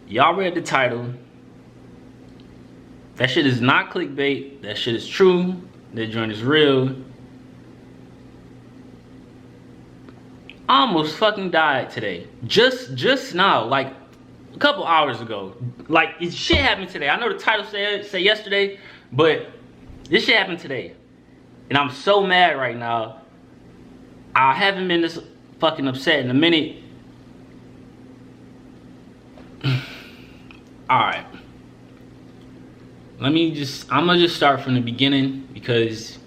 Y'all read the title. That shit is not clickbait. That shit is true. That joint is real. I almost fucking died today. Just now, like a couple hours ago. Like, it shit happened today. I know the title say yesterday, but this shit happened today. And I'm so mad right now. I haven't been this fucking upset in a minute. Alright. I'm gonna just start from the beginning because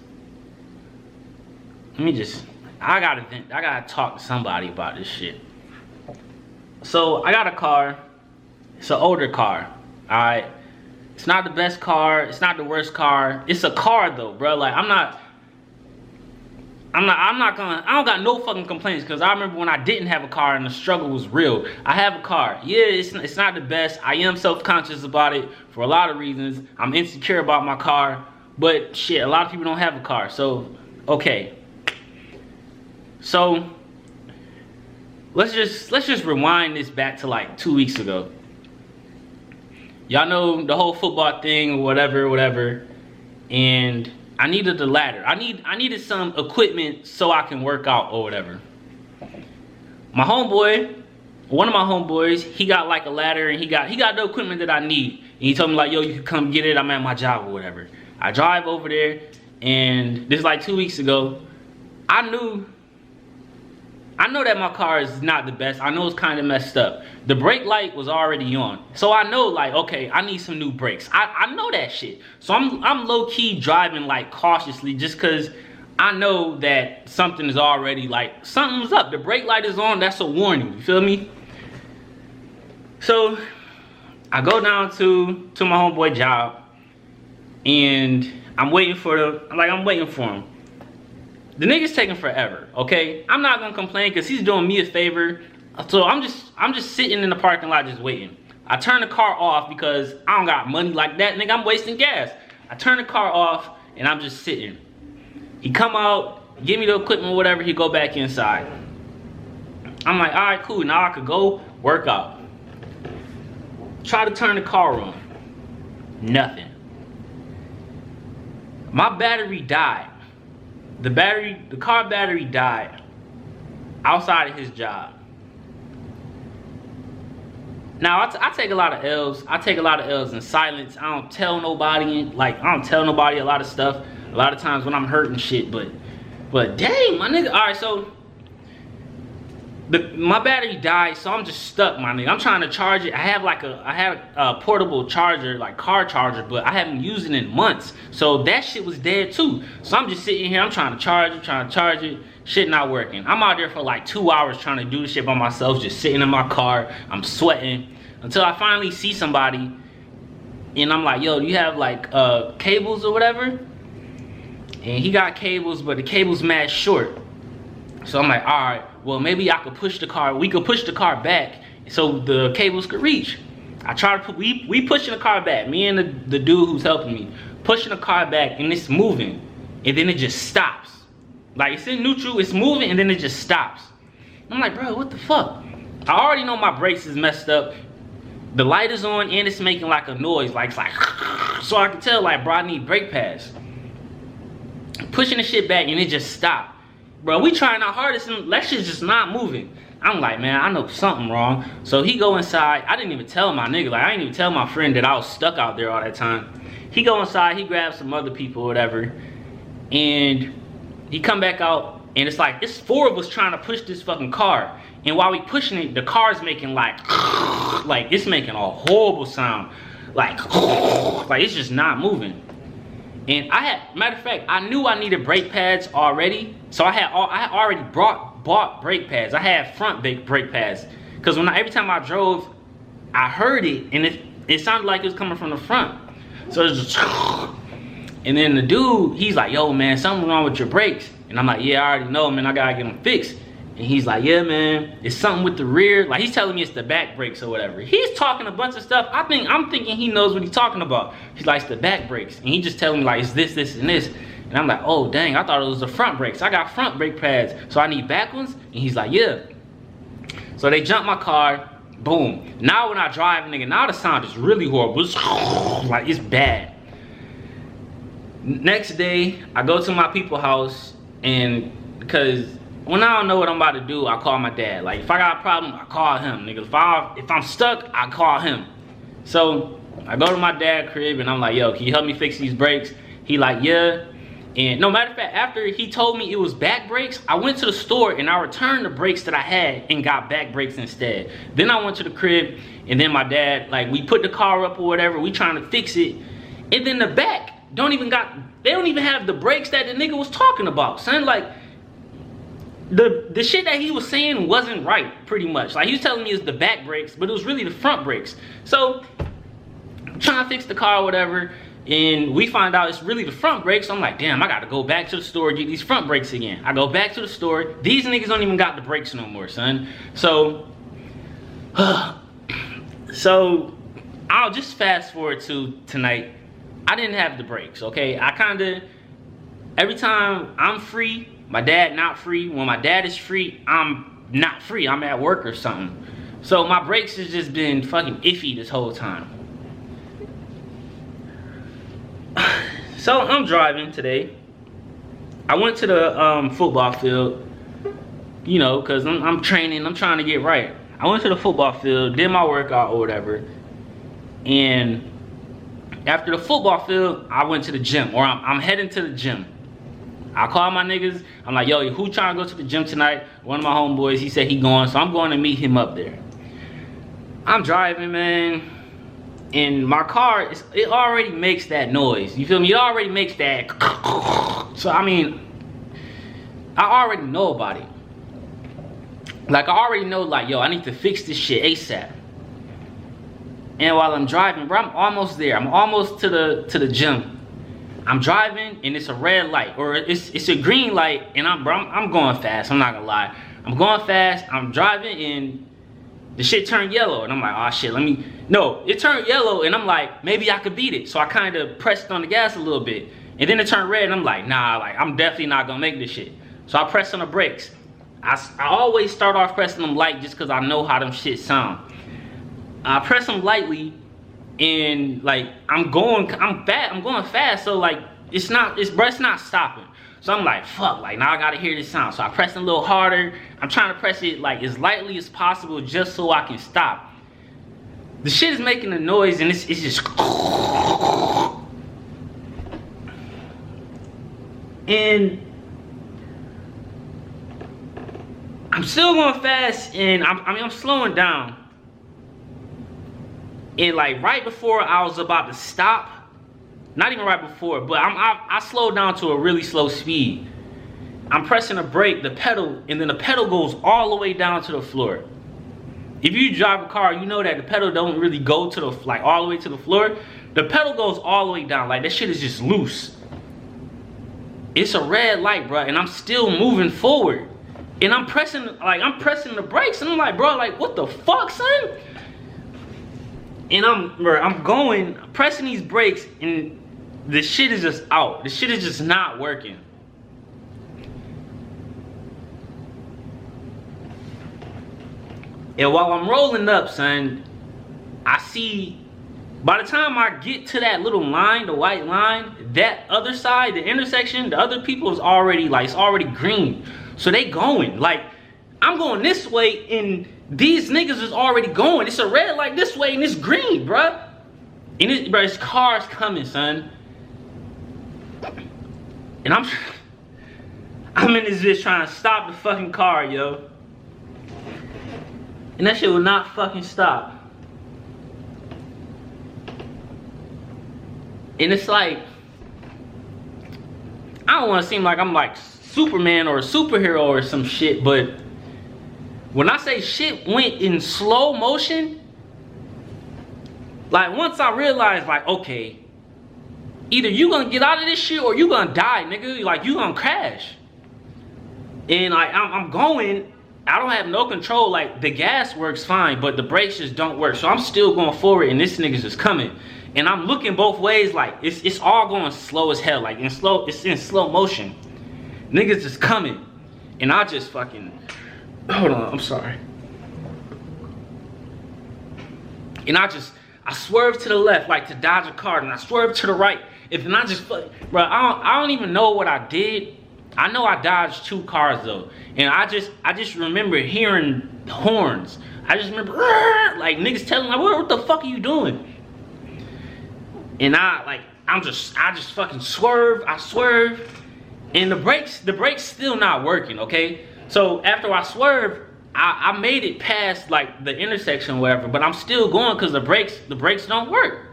I gotta talk to somebody about this shit. So I got a car. It's an older car. Alright. It's not the best car, it's not the worst car. It's a car though, bro. Like I don't got no fucking complaints, because I remember when I didn't have a car and the struggle was real. I have a car. Yeah, it's not the best. I am self-conscious about it for a lot of reasons. I'm insecure about my car. But shit, a lot of people don't have a car. So, okay. So, let's just rewind this back to like 2 weeks ago. Y'all know the whole football thing or whatever. And I needed the ladder. I needed some equipment so I can work out or whatever. My homeboy, one of my homeboys, he got like a ladder and he got the equipment that I need. And he told me like, yo, you can come get it. I'm at my job or whatever. I drive over there, and this is like 2 weeks ago. I know that my car is not the best. I know it's kind of messed up. The brake light was already on. So I know like, okay, I need some new brakes. I know that shit. So I'm low-key driving like cautiously just because I know that something is already like, something's up. The brake light is on, that's a warning, you feel me? So I go down to my homeboy job and I'm waiting for him. The nigga's taking forever, okay? I'm not gonna complain because he's doing me a favor. So I'm just sitting in the parking lot just waiting. I turn the car off because I don't got money like that, nigga. I'm wasting gas. I turn the car off and I'm just sitting. He come out, give me the equipment, whatever. He go back inside. I'm like, all right, cool. Now I could go work out. Try to turn the car on. Nothing. My battery died. The car battery died outside of his job. Now I take a lot of L's. I take a lot of L's in silence. I don't tell nobody. Like I don't tell nobody a lot of stuff. A lot of times when I'm hurting shit. But dang, my nigga. All right, so my battery died, so I'm just stuck, my nigga. I'm trying to charge it. I have a portable charger, like car charger, but I haven't used it in months. So that shit was dead too. So I'm just sitting here, I'm trying to charge it, shit not working. I'm out there for like 2 hours trying to do this shit by myself, just sitting in my car. I'm sweating until I finally see somebody and I'm like, yo, do you have like cables or whatever? And he got cables, but the cable's mad short. So I'm like, all right, well, maybe I could push the car. We could push the car back so the cables could reach. I try to put, we pushing the car back. Me and the dude who's helping me, pushing the car back, and it's moving. And then it just stops. Like, it's in neutral, it's moving, and then it just stops. I'm like, bro, what the fuck? I already know my brakes is messed up. The light is on, and it's making like a noise. Like, it's like, so I can tell, like, bro, I need brake pads. Pushing the shit back, and it just stopped. Bro, we trying our hardest and that shit's just not moving. I'm like, man, I know something wrong. So he go inside. I didn't even tell my nigga. Like, I didn't even tell my friend that I was stuck out there all that time. He go inside. He grabs some other people or whatever. And he come back out. And it's like, it's 4 of us trying to push this fucking car. And while we pushing it, the car's making like it's making a horrible sound. Like it's just not moving. And matter of fact, I knew I needed brake pads already. So I had already bought brake pads. I had front brake pads. Because every time I drove, I heard it. And it sounded like it was coming from the front. So it's just, and then the dude, he's like, yo, man, something wrong with your brakes. And I'm like, yeah, I already know, man, I gotta get them fixed. And he's like, yeah, man, it's something with the rear. Like, he's telling me it's the back brakes or whatever. He's talking a bunch of stuff. I'm thinking he knows what he's talking about. He's like, it's the back brakes. And he just telling me, like, it's this, and this. And I'm like, oh dang, I thought it was the front brakes. I got front brake pads, so I need back ones? And he's like, yeah. So they jump my car, boom. Now when I drive, nigga, now the sound is really horrible. It's like, it's bad. Next day, I go to my people's house, and because when I don't know what I'm about to do, I call my dad. Like, if I got a problem, I call him, nigga. If I'm stuck, I call him. So I go to my dad's crib, and I'm like, yo, can you help me fix these brakes? He like, yeah. And no matter of fact, after he told me it was back brakes, I went to the store and I returned the brakes that I had and got back brakes instead. Then I went to the crib, and then my dad, like, we put the car up or whatever, we trying to fix it, and then the back they don't even have the brakes that the nigga was talking about, son. Like, the shit that he was saying wasn't right, pretty much. Like, he was telling me it's the back brakes, but it was really the front brakes. So I'm trying to fix the car or whatever, and we find out it's really the front brakes. So I'm like, damn, I gotta go back to the store, get these front brakes again. I go back to the store, these niggas don't even got the brakes no more, son. So so I'll just fast forward to tonight. I didn't have the brakes, okay? I kinda, every time I'm free, my dad not free. When my dad is free, I'm not free. I'm at work or something. So my brakes has just been fucking iffy this whole time. So I'm driving today. I went to the football field, you know, cause I'm training, I'm trying to get right. I went to the football field, did my workout or whatever, and after the football field, I went to the gym, or I'm heading to the gym. I call my niggas, I'm like, yo, who trying to go to the gym tonight? One of my homeboys, he said he going, so I'm going to meet him up there. I'm driving, man, and my car, it already makes that noise. You feel me? It already makes that. So, I mean, I already know about it. Like, I already know, like, yo, I need to fix this shit ASAP. And while I'm driving, bro, I'm almost there. I'm almost to the gym. I'm driving, and it's a red light, or it's a green light, and I'm going fast. I'm not gonna lie. I'm going fast. I'm driving, and the shit turned yellow, and I'm like, oh shit, no, it turned yellow, and I'm like, maybe I could beat it. So I kind of pressed on the gas a little bit, and then it turned red, and I'm like, nah, like, I'm definitely not gonna make this shit. So I pressed on the brakes. I always start off pressing them light just because I know how them shit sound. I press them lightly, and like I'm going fast, so like it's not stopping. So I'm like, fuck, like now I gotta hear this sound. So I press it a little harder. I'm trying to press it like as lightly as possible just so I can stop. The shit is making a noise, and it's just, and I'm still going fast, and I'm slowing down. And like right before I was about to stop, not even right before, but I slowed down to a really slow speed. I'm pressing the brake, the pedal, and then the pedal goes all the way down to the floor. If you drive a car, you know that the pedal don't really go to the, like, all the way to the floor. The pedal goes all the way down, like that shit is just loose. It's a red light, bro, and I'm still moving forward. And I'm pressing the brakes, and I'm like, bro, like, what the fuck, son? And I'm pressing these brakes, and the shit is just out. The shit is just not working. And while I'm rolling up, son, I see, by the time I get to that little line, the white line, that other side, the intersection, the other people is already, like, it's already green. So they going, like, I'm going this way, and these niggas is already going. It's a red light this way, and it's green, bruh. And it's cars coming, son. And I'm in this bitch trying to stop the fucking car, yo. And that shit will not fucking stop. And it's like, I don't want to seem like I'm like Superman or a superhero or some shit, but when I say shit went in slow motion, like once I realized, like, okay, either you gonna get out of this shit or you gonna die, nigga. Like, you gonna crash. And like I'm going, I don't have no control. Like, the gas works fine, but the brakes just don't work. So I'm still going forward, and this nigga's just coming. And I'm looking both ways, like it's all going slow as hell, like it's in slow motion. Niggas just coming, and I just fucking, hold on, I'm sorry. And I swerved to the left like to dodge a car, and I swerved to the right. And I just, bro, I don't even know what I did. I know I dodged 2 cars though, and I just remember hearing horns. I just remember like niggas telling me, like, what the fuck are you doing? And I just fucking swerve. I swerve, and the brakes still not working. Okay, so after I swerve, I made it past like the intersection or whatever, but I'm still going because the brakes don't work.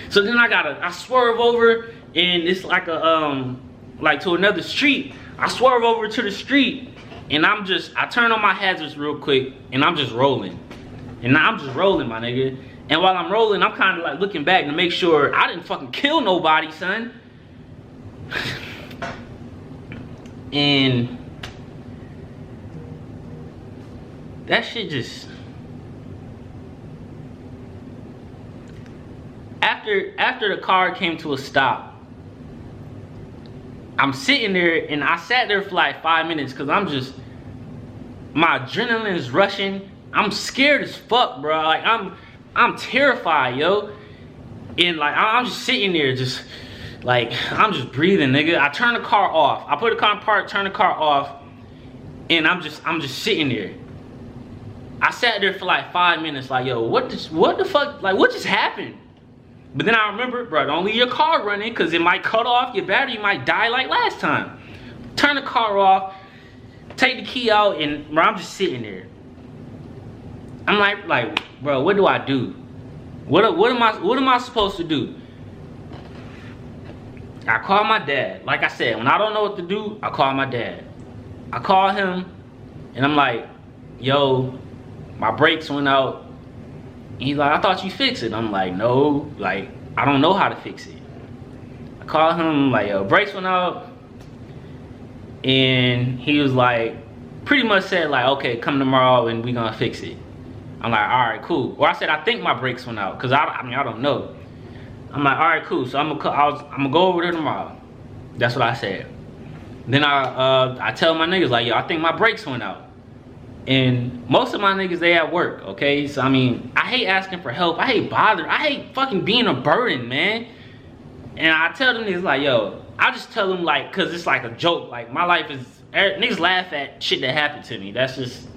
So then I swerve over, and it's like a like to another street. I swerve over to the street, and I turn on my hazards real quick, and I'm just rolling. And I'm just rolling, my nigga. And while I'm rolling, I'm kind of like looking back to make sure I didn't fucking kill nobody, son. And that shit just, after the car came to a stop, I'm sitting there, and I sat there for like 5 minutes because my adrenaline is rushing. I'm scared as fuck, bro. Like I'm terrified, yo. And like I'm just sitting there, just like I'm just breathing, nigga. I turn the car off. I put the car in park, turn the car off, and I'm just sitting there. I sat there for like 5 minutes, like, yo, what the fuck? Like, what just happened? But then I remember, bro, don't leave your car running, because it might cut off your battery. You might die like last time. Turn the car off, take the key out, and bro, I'm just sitting there. I'm like, bro, what do I do? What am I supposed to do? I call my dad. Like I said, when I don't know what to do, I call my dad. I call him, and I'm like, yo, my brakes went out. He's like, I thought you fixed it. I'm like, no, like, I don't know how to fix it. I called him, like, yo, brakes went out. And he was like, pretty much said, like, okay, come tomorrow and we gonna fix it. I'm like, all right, cool. Or I said, I think my brakes went out, because I mean, I don't know. I'm like, all right, cool. So I'm gonna go over there tomorrow. That's what I said. Then I tell my niggas, like, yo, I think my brakes went out. And most of my niggas, they at work, okay? So, I mean, I hate asking for help. I hate bothering. I hate fucking being a burden, man. And I tell them niggas, like, yo, I just tell them, like, because it's like a joke. Like, my life is, niggas laugh at shit that happened to me. That's just,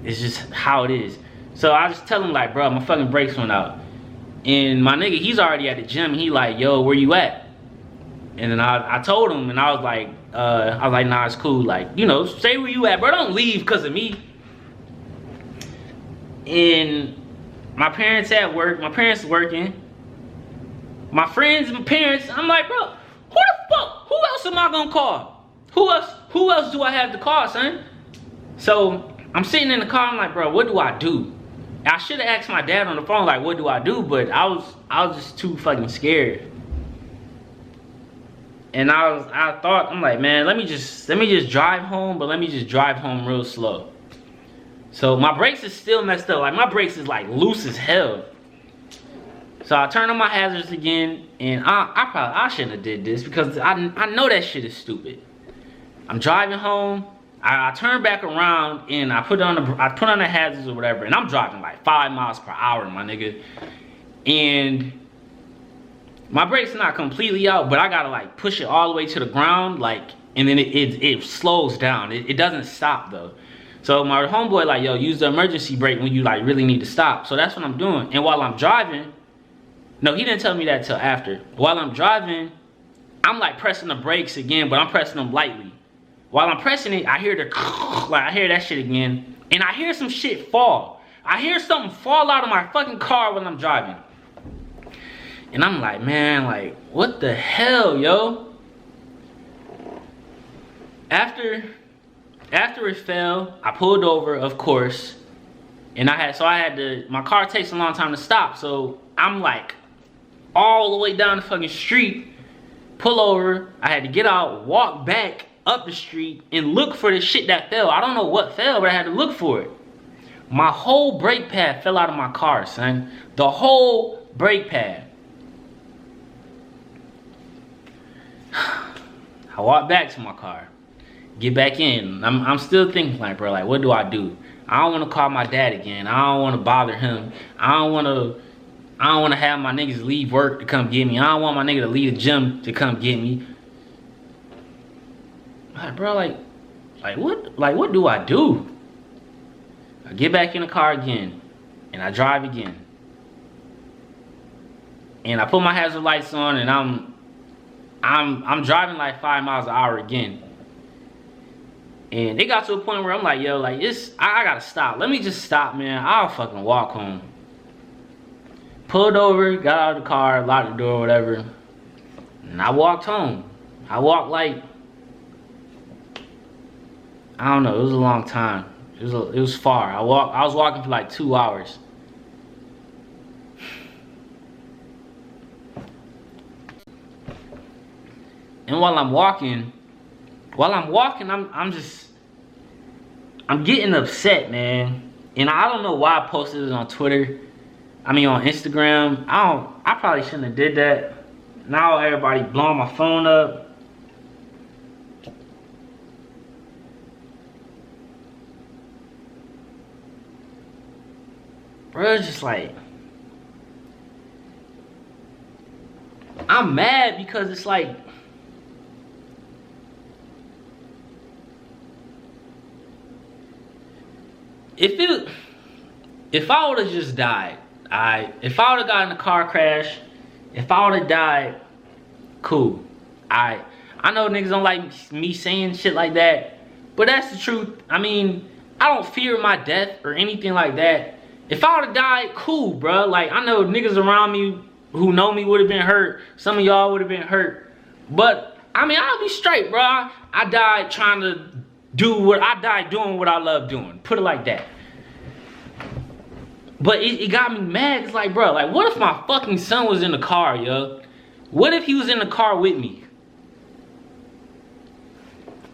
it's just how it is. So I just tell them, like, bro, my fucking brakes went out. And my nigga, he's already at the gym. He like, yo, where you at? And then I told him, and I was like, nah, it's cool. Like, you know, say where you at, bro. Don't leave because of me. And my parents at work. My parents working. My friends and parents. I'm like, bro, who the fuck? Who else am I gonna call? Who else do I have to call, son? So I'm sitting in the car. I'm like, bro, what do I do? I should have asked my dad on the phone, like, what do I do? But I was just too fucking scared. And I thought, I'm like, man, let me just drive home, but let me just drive home real slow. So my brakes is still messed up. Like, my brakes is like loose as hell. So I turn on my hazards again, and I shouldn't have did this, because I know that shit is stupid. I'm driving home. I turn back around, and I put on the hazards or whatever, and I'm driving like 5 miles per hour, my nigga. And my brake's not completely out, but I gotta like push it all the way to the ground, like, and then it slows down. It doesn't stop though. So my homeboy like, yo, use the emergency brake when you like really need to stop. So that's what I'm doing. And while I'm driving, no, he didn't tell me that till after. While I'm driving, I'm like pressing the brakes again, but I'm pressing them lightly. While I'm pressing it, I hear I hear that shit again, and I hear some shit fall. I hear something fall out of my fucking car when I'm driving. And I'm like, man, like, what the hell, yo? After it fell, I pulled over, of course. And my car takes a long time to stop. So I'm like, all the way down the fucking street, pull over. I had to get out, walk back up the street, and look for the shit that fell. I don't know what fell, but I had to look for it. My whole brake pad fell out of my car, son. The whole brake pad. I walk back to my car. Get back in. I'm still thinking like, bro, like, what do I do? I don't want to call my dad again. I don't want to bother him. I don't want to have my niggas leave work to come get me. I don't want my nigga to leave the gym to come get me. Like, bro, like what do I do? I get back in the car again, and I drive again. And I put my hazard lights on, and I'm driving like 5 miles an hour again. And it got to a point where I'm like, yo, like, I gotta stop. Let me just stop, man. I'll fucking walk home. Pulled over, got out of the car, locked the door, whatever. And I walked home. I walked like, I don't know, it was a long time. It was far. I was walking for like 2 hours. And while I'm walking, I'm getting upset, man. And I don't know why I posted it on Twitter. I mean on Instagram. I probably shouldn't have did that. Now everybody blowing my phone up. Bro, it's just like, I'm mad because it's like, if I would have just died, if I would have gotten in a car crash, if I would have died, cool. I know niggas don't like me saying shit like that, but that's the truth. I mean, I don't fear my death or anything like that. If I would have died, cool, bro. Like, I know niggas around me who know me would have been hurt. Some of y'all would have been hurt. But, I mean, I'll be straight, bro. I died trying to doing what I love doing. Put it like that. But it got me mad. It's like, bro, like, what if my fucking son was in the car, yo? What if he was in the car with me?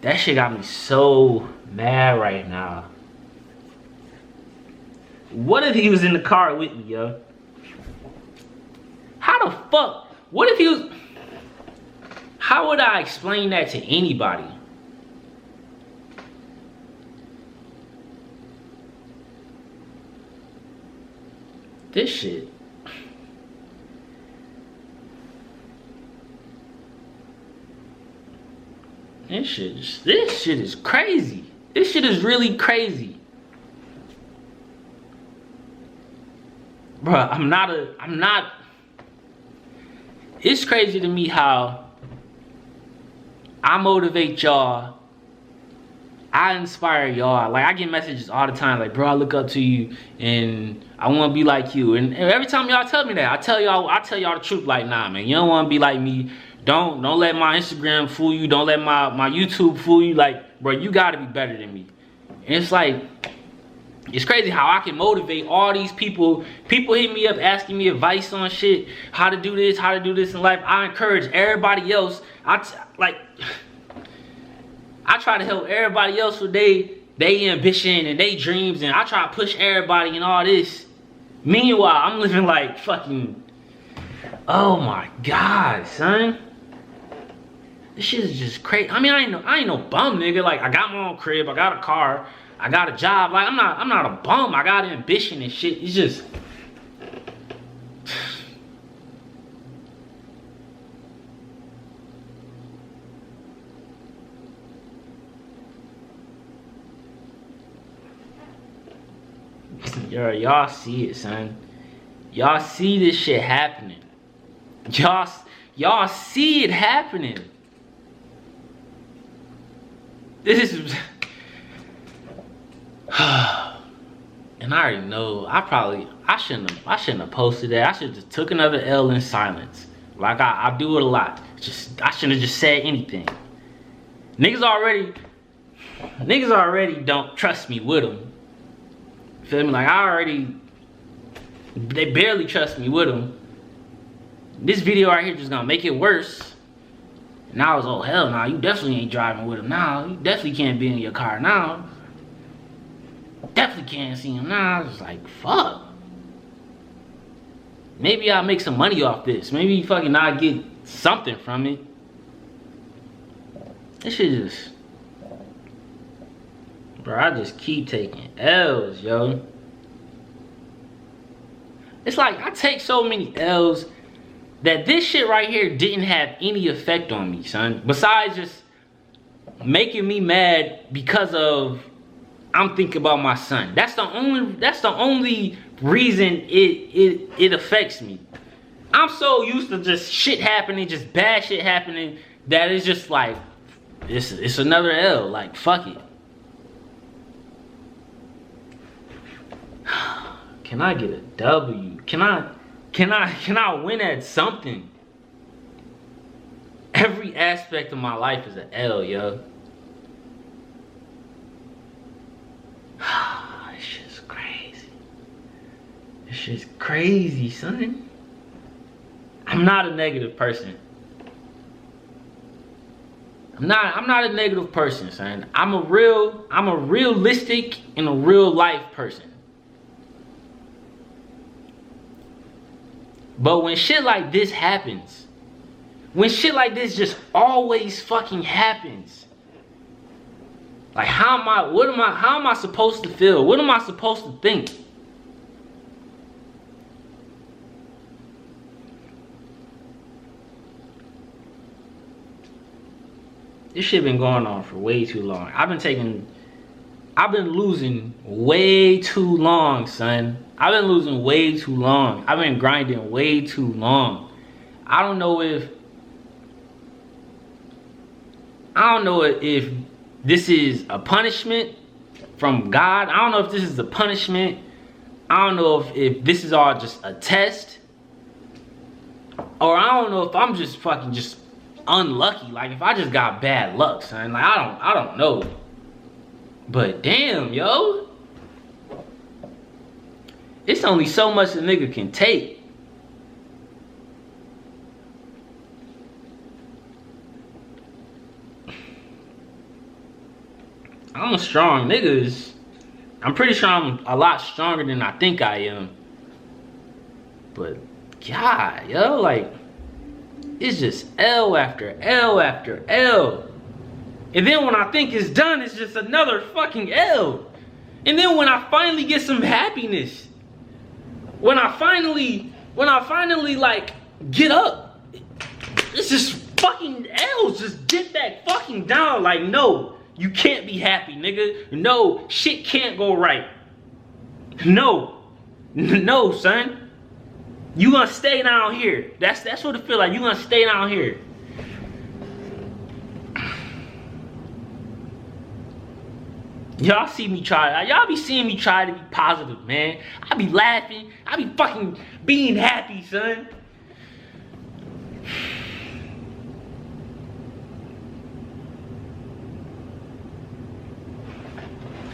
That shit got me so mad right now. What if he was in the car with me, yo? How the fuck? What if he was... How would I explain that to anybody? This shit. This shit is crazy. This shit is really crazy. Bruh, I'm not. It's crazy to me how I motivate y'all. I inspire y'all. Like, I get messages all the time, like, bro, I look up to you and I want to be like you. And every time y'all tell me that, I tell y'all the truth. Like, nah, man, you don't want to be like me. Don't let my Instagram fool you. Don't let my YouTube fool you. Like, bro, you got to be better than me. And it's like, it's crazy how I can motivate all these people. People hit me up asking me advice on shit, how to do this in life. I encourage everybody else. I try to help everybody else with they ambition and they dreams, and I try to push everybody and all this. Meanwhile, I'm living like fucking, oh my God, son. This shit is just crazy. I mean, I ain't no bum, nigga. Like, I got my own crib, I got a car, I got a job. Like, I'm not a bum. I got ambition and shit. It's just, y'all see it, son. Y'all see this shit happening. Y'all see it happening. This is and I already know I shouldn't have posted that. I should have just took another L in silence. Like I do it a lot. I shouldn't have just said anything. Niggas already don't trust me with them. Feel me? Like, they barely trust me with them. This video right here just gonna make it worse. Now it's, oh hell nah, you definitely ain't driving with him now. You definitely can't be in your car now. Definitely can't see him. Nah, I was like, fuck. Maybe I'll make some money off this. Maybe fucking I'll get something from it. This shit just... Bro, I just keep taking L's, yo. It's like I take so many L's that this shit right here didn't have any effect on me, son. Besides just making me mad because of I'm thinking about my son. That's the only reason it affects me. I'm so used to just shit happening, just bad shit happening, that it's just like it's another L. Like, fuck it. Can I get a W? Can I win at something? Every aspect of my life is an L, yo. This shit's crazy. This shit's crazy, son. I'm not a negative person. I'm not a negative person, son. I'm a realistic and a real life person. But when shit like this happens, when shit like this just always fucking happens, like how am I supposed to feel? What am I supposed to think? This shit been going on for way too long. I've been losing way too long, son. I've been losing way too long. I've been grinding way too long. I don't know if this is a punishment from God. I don't know if this is a punishment. I don't know if this is all just a test. Or I don't know if I'm just fucking just unlucky. Like if I just got bad luck, son. Like I don't know. But damn, yo. It's only so much a nigga can take. I'm a strong nigga. I'm pretty sure I'm a lot stronger than I think I am. But God, yo, like it's just L after L after L. And then when I think it's done, it's just another fucking L. And then when I finally get some happiness, when I finally like get up, it's just fucking L's. Just get back fucking down. Like, no, you can't be happy, nigga. No, shit can't go right. No, son. You gonna stay down here. That's what it feel like. You gonna stay down here. Y'all see me try. Y'all be seeing me try to be positive, man. I be laughing. I be fucking being happy, son.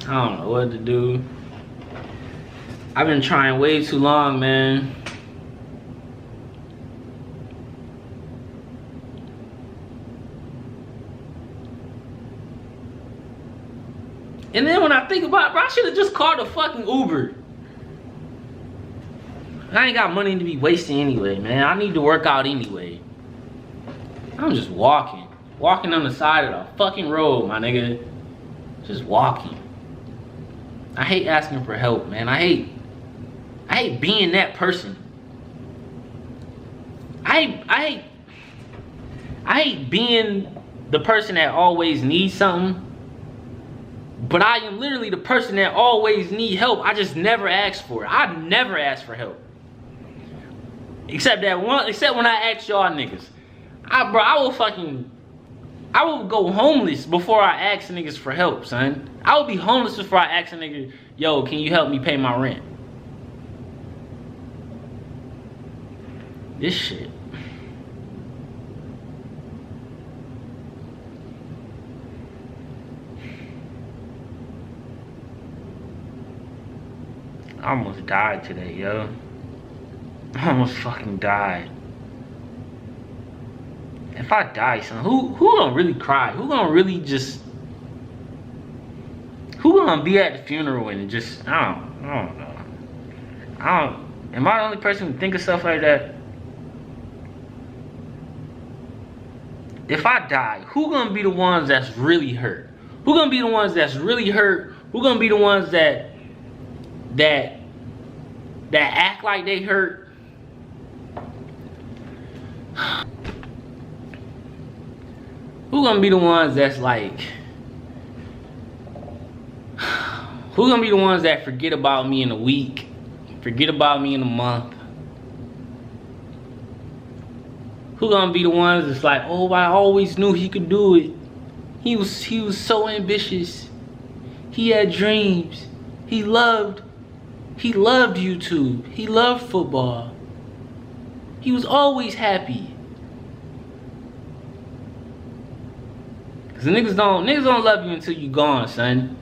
I don't know what to do. I've been trying way too long, man. And then when I think about it, bro, I should have just called a fucking Uber. I ain't got money to be wasting anyway, man. I need to work out anyway. I'm just walking. Walking on the side of the fucking road, my nigga. Just walking. I hate asking for help, man. I hate being that person. I hate being the person that always needs something. But I am literally the person that always need help. I just never ask for it. I never ask for help. Except when I ask y'all niggas. I will go homeless before I ask niggas for help, son. I will be homeless before I ask a nigga, yo, can you help me pay my rent? This shit. I almost died today, yo. I almost fucking died. If I die, son, who gonna really cry? Who gonna really just... Who gonna be at the funeral and just, I don't know. Am I the only person who think of stuff like that? If I die, who gonna be the ones that's really hurt? Who gonna be the ones that's really hurt? Who gonna be the ones that act like they hurt? Who gonna be the ones that's like, who gonna be the ones that forget about me in a week, forget about me in a month? Who gonna be the ones that's like, oh, I always knew he could do it. He was so ambitious. He had dreams. He loved YouTube. He loved football. He was always happy. Cause niggas don't love you until you gone, son.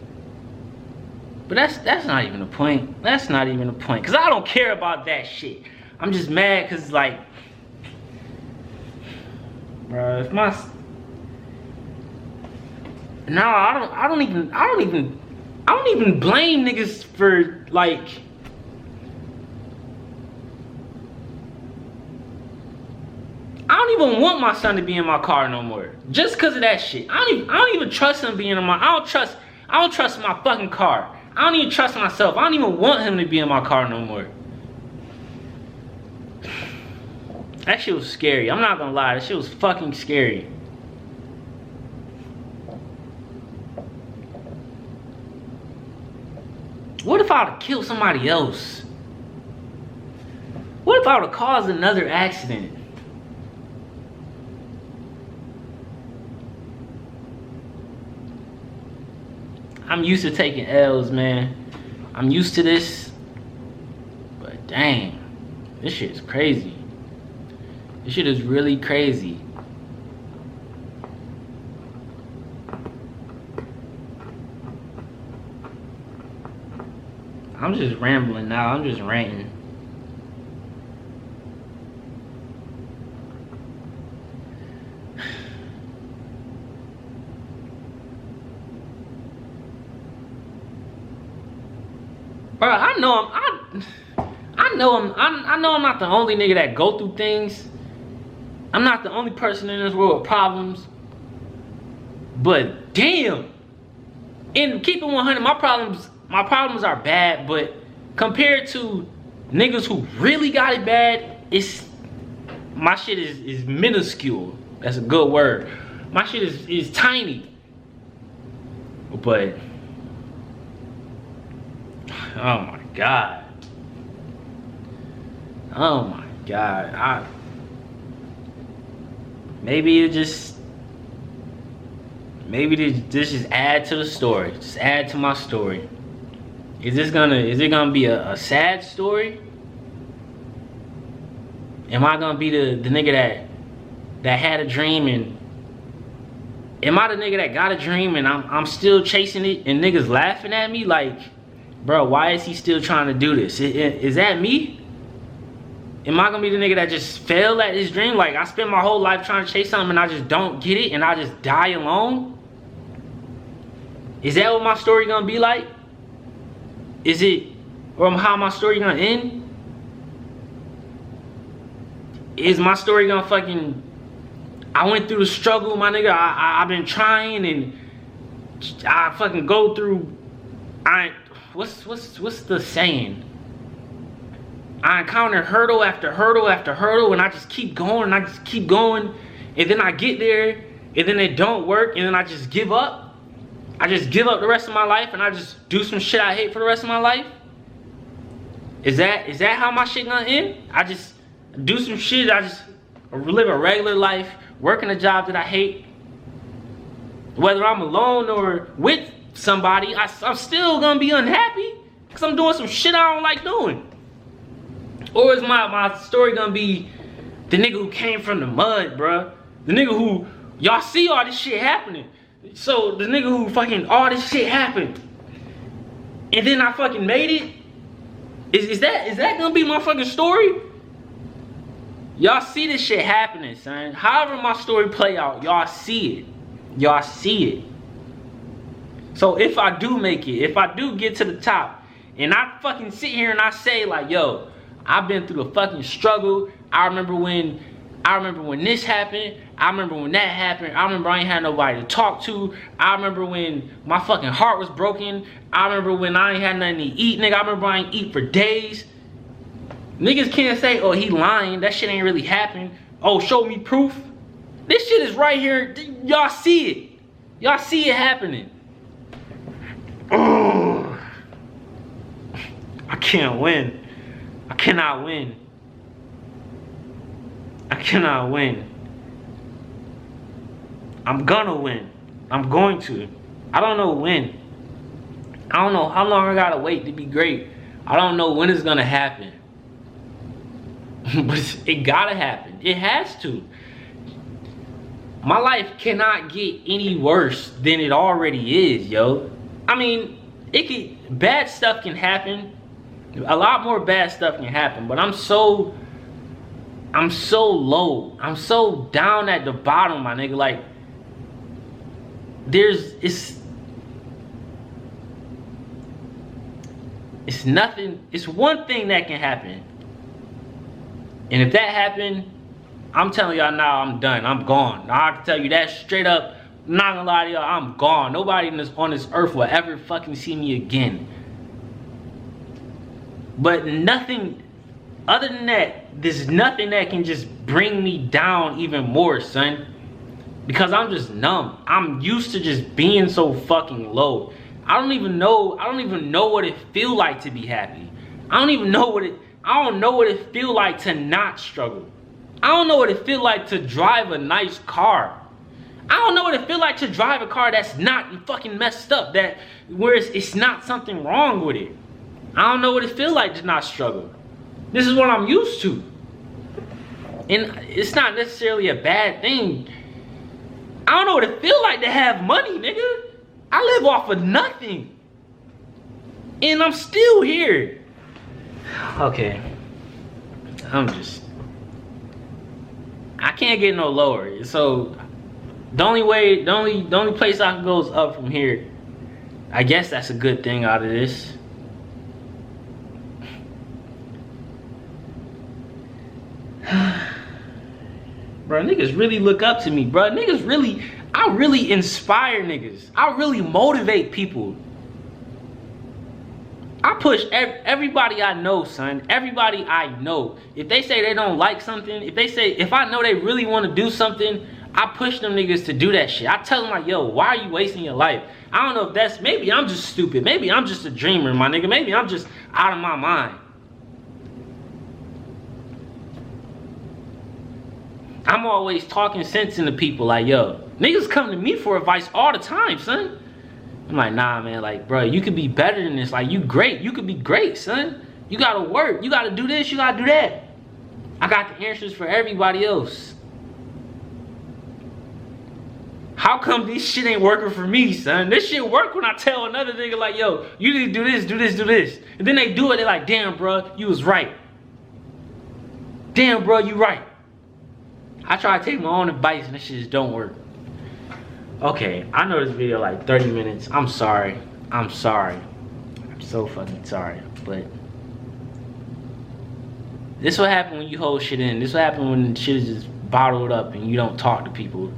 But that's not even the point. That's not even the point. Cause I don't care about that shit. I'm just mad cause like, bro, if my no, I don't even blame niggas for like, I don't even want my son to be in my car no more. Just cause of that shit. I don't even trust him being in my, I don't trust my fucking car. I don't even trust myself. I don't even want him to be in my car no more. That shit was scary. I'm not gonna lie, that shit was fucking scary. What if I would've killed somebody else? What if I would've caused another accident? I'm used to taking L's, man. I'm used to this. But dang, this shit is crazy. This shit is really crazy. I'm just rambling now. I'm just ranting. Bro, I know I'm not the only nigga that go through things. I'm not the only person in this world with problems. But damn, in keeping 100, my problems are bad, but compared to niggas who really got it bad, my shit is minuscule. That's a good word. My shit is tiny. But oh my god. Oh my god. Maybe this just add to the story. Just add to my story. Is it gonna be a sad story? Am I gonna be the nigga that had a dream, and am I the nigga that got a dream and I'm still chasing it and niggas laughing at me like, bro, why is he still trying to do this? Is that me? Am I gonna be the nigga that just failed at his dream? Like, I spent my whole life trying to chase something and I just don't get it and I just die alone? Is that what my story gonna be like? Is it, or how my story gonna end? Is my story gonna fucking, I went through the struggle, my nigga, I've been trying and I fucking go through, what's the saying? I encounter hurdle after hurdle after hurdle and I just keep going and I just keep going, and then I get there and then it don't work and then I just give up. I just give up the rest of my life and I just do some shit I hate for the rest of my life. Is that how my shit gonna end? I just do some shit, I just live a regular life, working a job that I hate. Whether I'm alone or with somebody, I'm still gonna be unhappy because I'm doing some shit I don't like doing. Or is my story gonna be the nigga who came from the mud, bruh? The nigga who, y'all see all this shit happening. So the nigga who fucking, all this shit happened, and then I fucking made it? Is that gonna be my fucking story? Y'all see this shit happening, son. However my story play out, y'all see it. Y'all see it. So if I do make it, if I do get to the top, and I fucking sit here and I say like, yo, I've been through the fucking struggle. I remember when this happened. I remember when that happened. I remember I ain't had nobody to talk to. I remember when my fucking heart was broken. I remember when I ain't had nothing to eat, nigga. I remember I ain't eat for days. Niggas can't say, oh, he lying. That shit ain't really happened. Oh, show me proof. This shit is right here. Y'all see it. Y'all see it happening. Oh, I can't win. I cannot win. I cannot win. I'm gonna win. I'm going to. I don't know when. I don't know how long I gotta wait to be great. I don't know when it's gonna happen. But it gotta happen. It has to. My life cannot get any worse than it already is, yo. I mean, bad stuff can happen. A lot more bad stuff can happen, but I'm so low. I'm so down at the bottom, my nigga. Like, it's nothing. It's one thing that can happen. And if that happened, I'm telling y'all now, I'm done. I'm gone. Now, I can tell you that straight up. I'm not gonna lie to y'all, I'm gone. Nobody on this earth will ever fucking see me again. But nothing, other than that, there's nothing that can just bring me down even more, son. Because I'm just numb. I'm used to just being so fucking low. I don't even know what it feel like to be happy. I don't know what it feel like to not struggle. I don't know what it feel like to drive a nice car. I don't know what it feel like to drive a car that's not fucking messed up, where it's not something wrong with it. I don't know what it feel like to not struggle. This is what I'm used to. And it's not necessarily a bad thing. I don't know what it feel like to have money, nigga. I live off of nothing. And I'm still here. Okay. I can't get no lower. So the only place I can go is up from here. I guess that's a good thing out of this. Bro, niggas really look up to me, bro. I really inspire niggas. I really motivate people. I push everybody I know, son. Everybody I know. If they say they don't like something, if I know they really want to do something, I push them niggas to do that shit. I tell them like, yo, why are you wasting your life? I don't know if maybe I'm just stupid. Maybe I'm just a dreamer, my nigga. Maybe I'm just out of my mind. I'm always talking sense into people like, yo, niggas come to me for advice all the time, son. I'm like, nah, man, like, bro, you could be better than this. Like, you great. You could be great, son. You gotta work. You gotta do this. You gotta do that. I got the answers for everybody else. How come this shit ain't working for me, son? This shit work when I tell another nigga like, yo, you need to do this, do this, do this. And then they do it, they're like, damn, bro, you was right. Damn, bro, you right. I try to take my own advice and this shit just don't work. Okay, I know this video like 30 minutes. I'm sorry. I'm sorry. I'm so fucking sorry. But this what happen when you hold shit in. This what happen when shit is just bottled up and you don't talk to people.